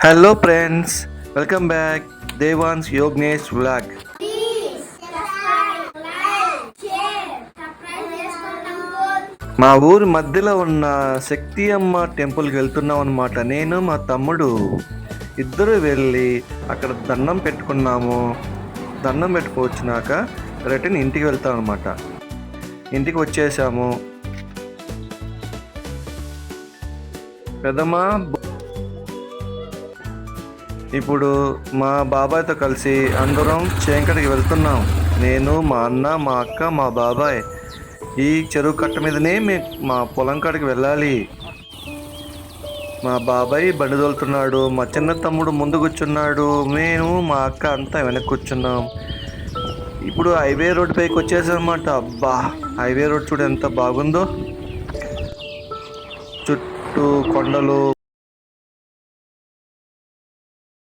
Hello friends, welcome back Devansh Yognesh vlog. మా ఊరి మధ్యలో ఉన్న శక్తి అమ్మ టెంపుల్కి వెళ్తున్నాం అనమాట. నేను మా తమ్ముడు ఇద్దరు వెళ్ళి అక్కడ దండం పెట్టుకున్నాము. దండం పెట్టుకొచ్చినాక రిటర్న్ ఇంటికి వెళ్తాం అనమాట. ఇంటికి వచ్చేసాము. పెద్దమ్మ ఇప్పుడు మా బాబాయ్తో కలిసి అందరం చేంకటికి వెళ్తున్నాం. నేను, మా అన్న, మా అక్క, మా బాబాయ్. ఈ చెరువు కట్ట మీదనే మా పొలం కాడికి వెళ్ళాలి. మా బాబాయ్ బండి తోలుతున్నాడు, మా చిన్న తమ్ముడు ముందు కూర్చున్నాడు, నేను మా అక్క అంతా వెనక్కి కూర్చున్నాం. ఇప్పుడు హైవే రోడ్ పైకి వచ్చేసామన్నమాట. అబ్బా, హైవే రోడ్ చూడు ఎంత బాగుందో. చుట్టూ కొండలు.